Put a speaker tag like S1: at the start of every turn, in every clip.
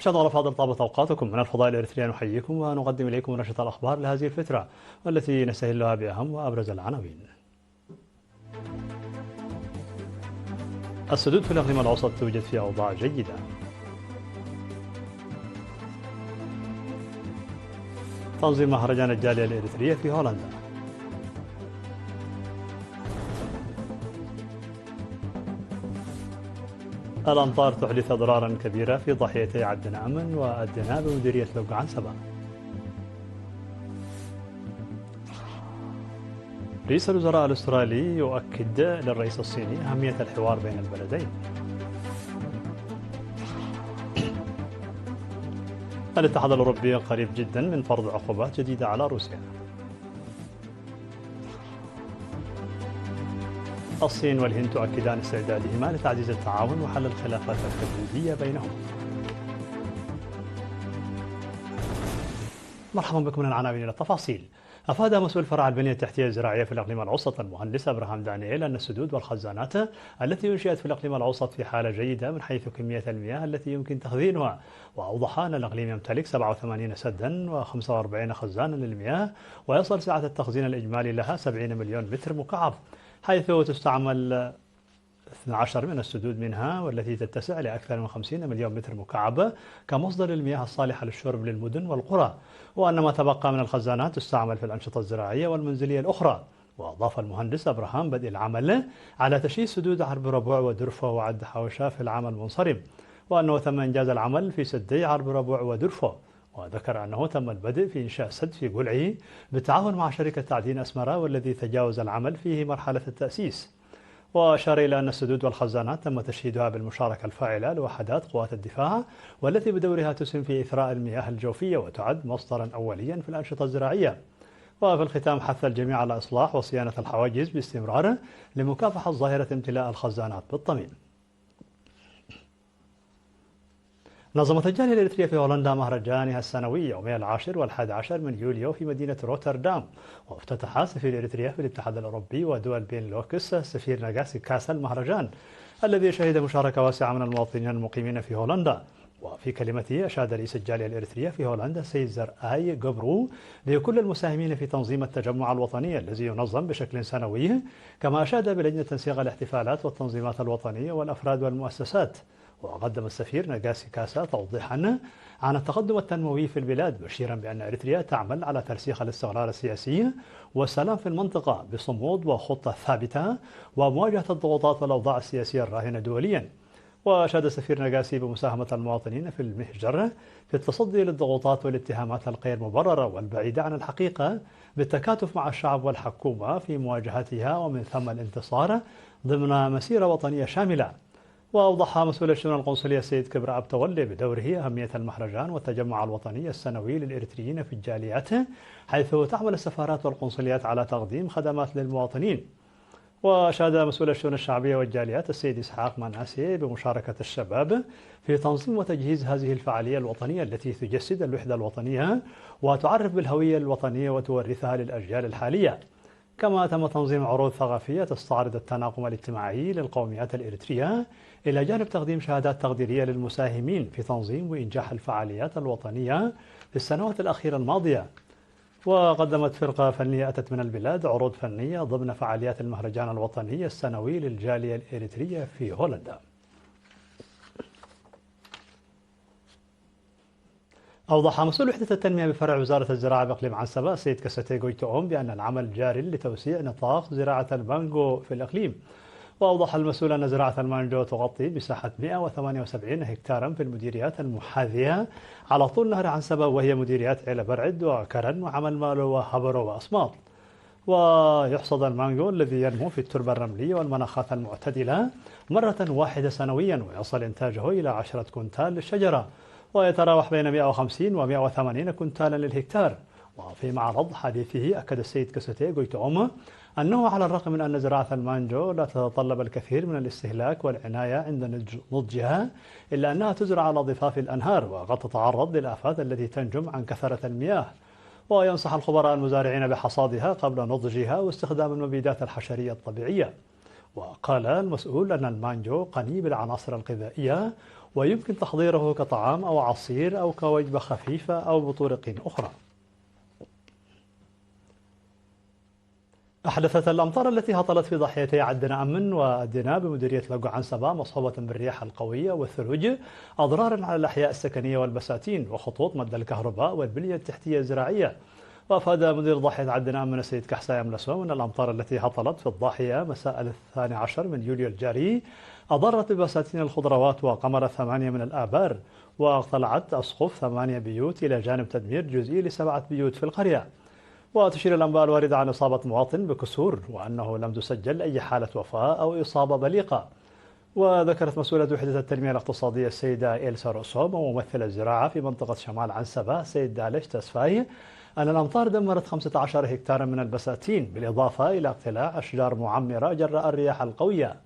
S1: مشاهدينا الأفاضل، طابت أوقاتكم. من الفضاء الإريترية نحييكم ونقدم إليكم نشرة الأخبار لهذه الفترة، والتي نستهلها بأهم وأبرز العناوين. السدود في الإقليم الأوسط توجد في أوضاع جيدة. تنظيم مهرجان الجالية الإريترية في هولندا. الأمطار تحدث أضرارا كبيرة في ضاحيتي عدن أمن والدنا بمديرية لوق عنسبة. رئيس الوزراء الأسترالي يؤكد للرئيس الصيني أهمية الحوار بين البلدين. الاتحاد الأوروبي قريب جدا من فرض عقوبات جديدة على روسيا. الصين والهند تؤكدان استعدادهما لتعزيز التعاون وحل الخلافات الحدودية بينهما. مرحبا بكم من العناوين إلى التفاصيل. أفاد مسؤول فرع البنية التحتية الزراعية في الإقليم الأوسط المهندس أبراهام دانييل أن السدود والخزانات التي أنشئت في الإقليم الأوسط في حالة جيدة من حيث كمية المياه التي يمكن تخزينها، وأوضح أن الإقليم يمتلك 87 سدا و45 خزانا للمياه، ويصل سعة التخزين الإجمالي لها 70 مليون متر مكعب، حيث تستعمل 12 من السدود منها والتي تتسع لأكثر من 50 مليون متر مكعب كمصدر المياه الصالحة للشرب للمدن والقرى، وأن ما تبقى من الخزانات تستعمل في الأنشطة الزراعية والمنزلية الأخرى. وأضاف المهندس أبراهام بدء العمل على تشييد سدود عرب ربوع ودرفة وعد حوشة في العام المنصرم، وأنه تم إنجاز العمل في سدي عرب ربوع ودرفة. وذكر أنه تم البدء في إنشاء سد في قلعي بالتعاون مع شركة تعدين أسمرة، والذي تجاوز العمل فيه مرحلة التأسيس. وأشار إلى أن السدود والخزانات تم تشييدها بالمشاركة الفاعلة لوحدات قوات الدفاع، والتي بدورها تسهم في إثراء المياه الجوفية وتعد مصدرا أوليا في الأنشطة الزراعية. وفي الختام حث الجميع على إصلاح وصيانة الحواجز باستمرار لمكافحة ظاهرة امتلاء الخزانات بالطمين. نظمت الجالية الإريترية في هولندا مهرجانها السنوي يومي 10 و11 من يوليو في مدينة روتردام، وافتتح سفير إريتريا في الاتحاد الأوروبي ودول بينلوكس السفير ناغاسي كاسا المهرجان، الذي شهد مشاركة واسعة من المواطنين المقيمين في هولندا. وفي كلمته أشاد رئيس الجالية الإريترية في هولندا السيد زرآي جبرو لكل المساهمين في تنظيم التجمع الوطني الذي ينظم بشكل سنوي، كما أشاد بلجنة تنسيق الاحتفالات والتنظيمات الوطنية والأفراد والمؤسسات. وقدم السفير ناغاسي كاسا توضيحا عن التقدم التنموي في البلاد، مشيرا بأن إريتريا تعمل على ترسيخ الاستقرار السياسي والسلام في المنطقة بصمود وخطة ثابتة ومواجهة الضغوطات والأوضاع السياسية الراهنة دوليا. وأشاد السفير ناغاسي بمساهمة المواطنين في المهجر في التصدي للضغوطات والاتهامات الغير مبررة والبعيدة عن الحقيقة، بالتكاتف مع الشعب والحكومة في مواجهتها ومن ثم الانتصار ضمن مسيرة وطنية شاملة. وأوضح مسؤول الشؤون القنصلية السيد كبر أب تولي بدوره أهمية المهرجان والتجمع الوطني السنوي للإريتريين في الجاليات، حيث تعمل السفارات والقنصليات على تقديم خدمات للمواطنين. وأشاد مسؤول الشؤون الشعبية والجاليات السيد إسحاق مناسي بمشاركة الشباب في تنظيم وتجهيز هذه الفعالية الوطنية التي تجسد الوحدة الوطنية وتعرف بالهوية الوطنية وتورثها للأجيال الحالية. كما تم تنظيم عروض ثقافية تستعرض التناغم الاجتماعي للقوميات الإريترية، إلى جانب تقديم شهادات تقديرية للمساهمين في تنظيم وإنجاح الفعاليات الوطنية في السنوات الأخيرة الماضية. وقدمت فرقة فنية أتت من البلاد عروض فنية ضمن فعاليات المهرجان الوطني السنوي للجالية الإريترية في هولندا. أوضح مسؤول وحدة التنمية بفرع وزارة الزراعة بإقليم عنسبة السيد كاساتي غويتوم بأن العمل جاري لتوسيع نطاق زراعة المانجو في الإقليم. وأوضح المسؤول أن زراعة المانجو تغطي مساحة 178 هكتارا في المديريات المحاذية على طول نهر عنسبة، وهي مديريات عيلة برعد وكرن وعمل مالو وهبرو وأصماط. ويحصد المانجو الذي ينمو في التربة الرملية والمناخات المعتدلة مرة واحدة سنويا، ويصل إنتاجه إلى 10 كنتال للشجرة، ويتراوح بين 150 و 180 كنتالا للهكتار. وفي معرض حديثه أكد السيد كاساتي غويتوم أنه على الرغم من أن زراعة المانجو لا تتطلب الكثير من الاستهلاك والعناية عند نضجها، إلا أنها تزرع على ضفاف الأنهار وقد تتعرض للآفات التي تنجم عن كثرة المياه. وينصح الخبراء المزارعين بحصادها قبل نضجها واستخدام المبيدات الحشرية الطبيعية. وقال المسؤول أن المانجو غني بالعناصر الغذائية ويمكن تحضيره كطعام أو عصير أو كوجبة خفيفة أو بطرق أخرى. أحدثت الأمطار التي هطلت في ضاحيتي عدن أمن وأدنا بمديرية لقو عنسبة مصحوبة بالرياح القوية والثلوج أضرارا على الأحياء السكنية والبساتين وخطوط مد الكهرباء والبنية التحتية الزراعية. وأفاد مدير ضاحية عدن أمن السيد كحساي أملسوم أن الأمطار التي هطلت في الضاحية مساء 12 من يوليو الجاري أضرت ببساتين الخضروات وقمرت 8 من الآبار واقتلعت أسقف 8 بيوت إلى جانب تدمير جزئي ل7 بيوت في القرية. وتشير الأنباء الواردة عن إصابة مواطن بكسور وأنه لم تسجل أي حالة وفاة أو إصابة بليغة. وذكرت مسؤولة وحدة التنمية الاقتصادية السيدة إيلسا رؤسوم وممثل الزراعة في منطقة شمال عنسبة السيد دالش تسفاي أن الأمطار دمرت 15 هكتارا من البساتين بالإضافة إلى اقتلاع أشجار معمرة جراء الرياح القوية.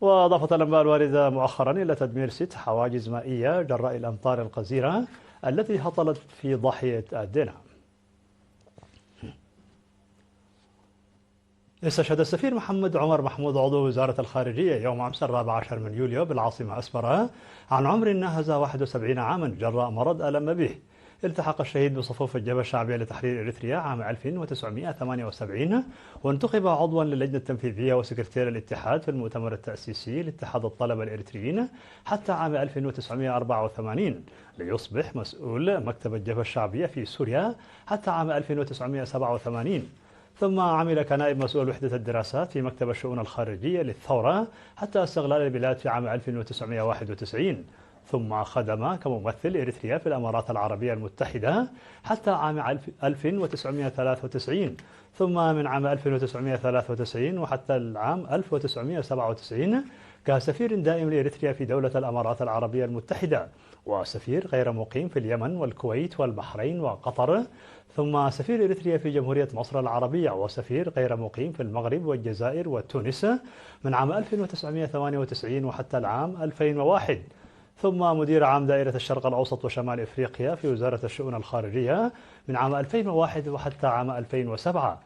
S1: وأضافت الأنباء الواردة مؤخرا إلى تدمير 6 حواجز مائية جراء الأمطار الغزيرة التي هطلت في ضاحية أدنا. استشهد السفير محمد عمر محمود عضو وزارة الخارجية يوم أمس 14 من يوليو بالعاصمة أسمرة عن عمر ناهز 71 عاما جراء مرض ألم به. التحق الشهيد بصفوف الجبهة الشعبية لتحرير إريتريا عام 1978 وانتخب عضوا للجنة التنفيذية وسكرتير الاتحاد في المؤتمر التأسيسي لاتحاد الطلبة الإريتريين حتى عام 1984 ليصبح مسؤول مكتب الجبهة الشعبية في سوريا حتى عام 1987. ثم عمل كنائب مسؤول وحدة الدراسات في مكتب الشؤون الخارجية للثورة حتى استقلال البلاد في عام 1991. ثم خدم كممثل إريتريا في الأمارات العربية المتحدة حتى عام 1993. ثم من عام 1993 وحتى العام 1997 كسفير دائم لإريتريا في دولة الأمارات العربية المتحدة وسفير غير مقيم في اليمن والكويت والبحرين وقطر. ثم سفير إريتريا في جمهورية مصر العربية وسفير غير مقيم في المغرب والجزائر وتونس من عام 1998 وحتى العام 2001. ثم مدير عام دائرة الشرق الأوسط وشمال إفريقيا في وزارة الشؤون الخارجية من عام 2001 وحتى عام 2007.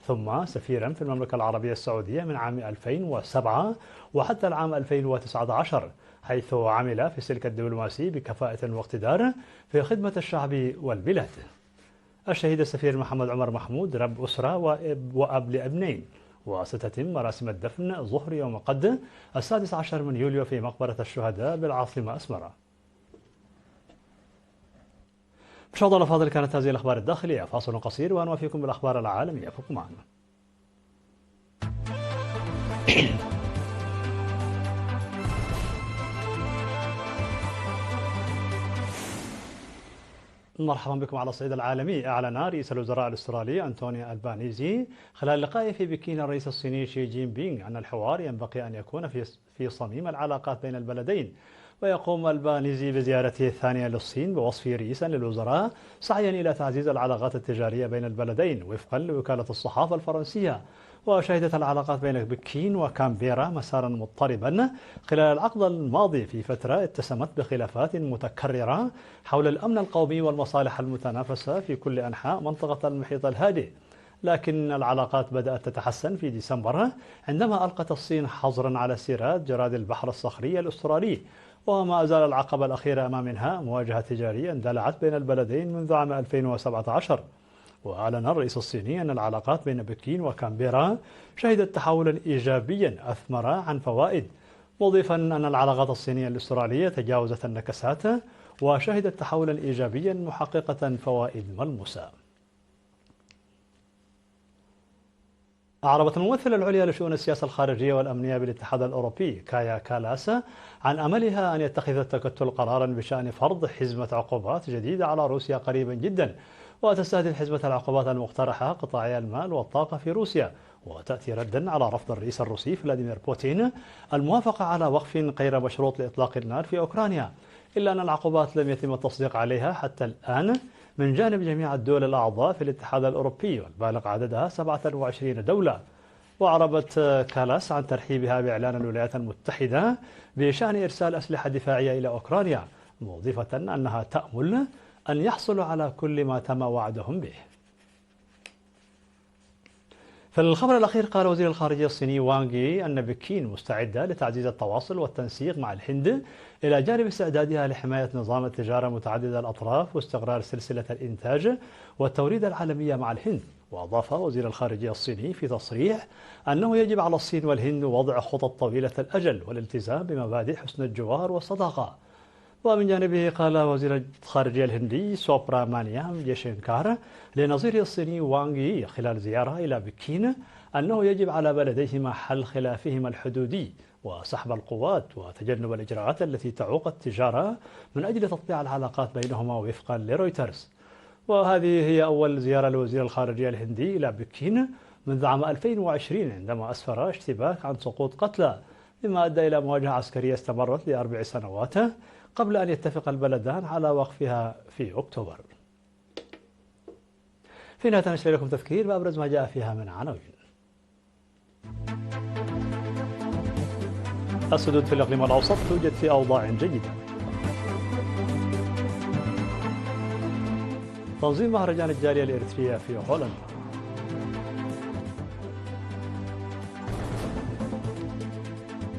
S1: ثم سفيرا في المملكة العربية السعودية من عام 2007 وحتى العام 2019 حيث عمل في السلك الدبلوماسي بكفاءة واقتدار في خدمة الشعب والبلاد. الشهيد السفير محمد عمر محمود رب أسرة وأب لابنين. وستتم مراسم الدفن ظهر يوم غد 16 من يوليو في مقبرة الشهداء بالعاصمة أسمرة. مشاهدينا الأفاضل كانت هذه الأخبار الداخلية. فاصل قصير ونوافيكم بالأخبار العالمية فابقوا معنا. مرحبا بكم على الصعيد العالمي. أعلن رئيس الوزراء الأسترالي أنتوني ألبانيزي خلال لقائه في بكين الرئيس الصيني شي جين بينغ أن الحوار ينبغي أن يكون في صميم العلاقات بين البلدين. ويقوم ألبانيزي بزيارته الثانية للصين بوصفه رئيسا للوزراء سعيا إلى تعزيز العلاقات التجارية بين البلدين وفقا لوكالة الصحافة الفرنسية. وشهدت العلاقات بين بكين وكامبيرا مسارا مضطربا خلال العقد الماضي في فترة اتسمت بخلافات متكررة حول الأمن القومي والمصالح المتنافسة في كل أنحاء منطقة المحيط الهادئ. لكن العلاقات بدأت تتحسن في ديسمبر عندما ألقت الصين حظرا على استيراد جراد البحر الصخري الأسترالي. وما زال العقبة الأخيرة أمامها مواجهة تجارية اندلعت بين البلدين منذ عام 2017. وأعلن الرئيس الصيني أن العلاقات بين بكين وكامبيرا شهدت تحولا إيجابيا أثمر عن فوائد، مضيفا أن العلاقات الصينية الأسترالية تجاوزت النكسات وشهدت تحولا إيجابيا محققة فوائد ملموسة. أعربت الممثلة العليا لشؤون السياسة الخارجية والأمنية بالاتحاد الأوروبي كايا كالاس عن أملها أن يتخذ التكتل قرارا بشأن فرض حزمة عقوبات جديدة على روسيا قريبا جدا. وتستهدف حزمة العقوبات المقترحة قطاعي المال والطاقة في روسيا، وتأتي ردا على رفض الرئيس الروسي فلاديمير بوتين الموافقة على وقف غير مشروط لإطلاق النار في أوكرانيا. إلا أن العقوبات لم يتم التصديق عليها حتى الآن من جانب جميع الدول الأعضاء في الاتحاد الأوروبي والبالغ عددها 27 دولة. وأعربت كالاس عن ترحيبها بإعلان الولايات المتحدة بشأن إرسال أسلحة دفاعية إلى أوكرانيا، مضيفة أنها تأمل أن يحصلوا على كل ما تم وعدهم به. في الخبر الأخير قال وزير الخارجية الصيني وانغ يي أن بكين مستعدة لتعزيز التواصل والتنسيق مع الهند إلى جانب استعدادها لحماية نظام التجارة متعددة الأطراف واستقرار سلسلة الإنتاج والتوريد العالمية مع الهند. وأضاف وزير الخارجية الصيني في تصريح أنه يجب على الصين والهند وضع خطط طويلة الأجل والالتزام بمبادئ حسن الجوار والصداقة. ومن جانبه قال وزير الخارجية الهندي سوبرامانيام جيشنكار لنظيره الصيني وانغ يي خلال زيارة إلى بكين أنه يجب على بلديهما حل خلافهما الحدودي وسحب القوات وتجنب الإجراءات التي تعوق التجارة من أجل تطبيع العلاقات بينهما وفقا لرويترز. وهذه هي أول زيارة لوزير الخارجية الهندي إلى بكين منذ عام 2020 عندما أسفر اشتباك عن سقوط قتلى، مما أدى إلى مواجهة عسكرية استمرت ل4 سنوات قبل أن يتفق البلدان على وقفها في أكتوبر. في نهاية نشر لكم تذكير بأبرز ما جاء فيها من عناوين. السدود في الإقليم الأوسط توجد في أوضاع جيدة. تنظيم مهرجان الجالية الإريترية في هولندا.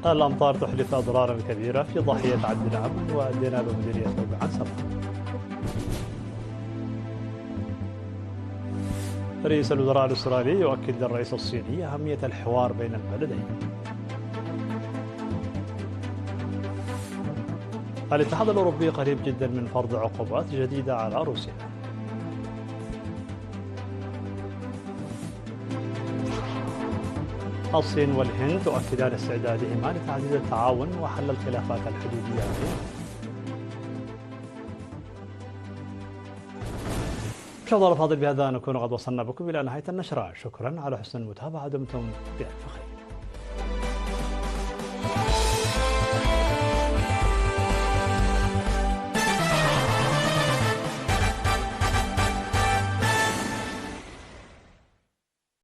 S1: الأمطار تحدث أضرارا كبيرة في ضاحية عبد الأمن وديناب مديرية عن سبع. رئيس الوزراء الأسترالي يؤكد للرئيس الصيني أهمية الحوار بين البلدين. الاتحاد الأوروبي قريب جدا من فرض عقوبات جديدة على روسيا. الصين والهند تؤكدان استعدادهما لتعزيز التعاون وحل الخلافات الحدودية. مشاهدينا الأفاضل، بهذا نكون قد وصلنا بكم إلى نهاية النشرة. شكرا على حسن المتابعة، دمتم بألف خير.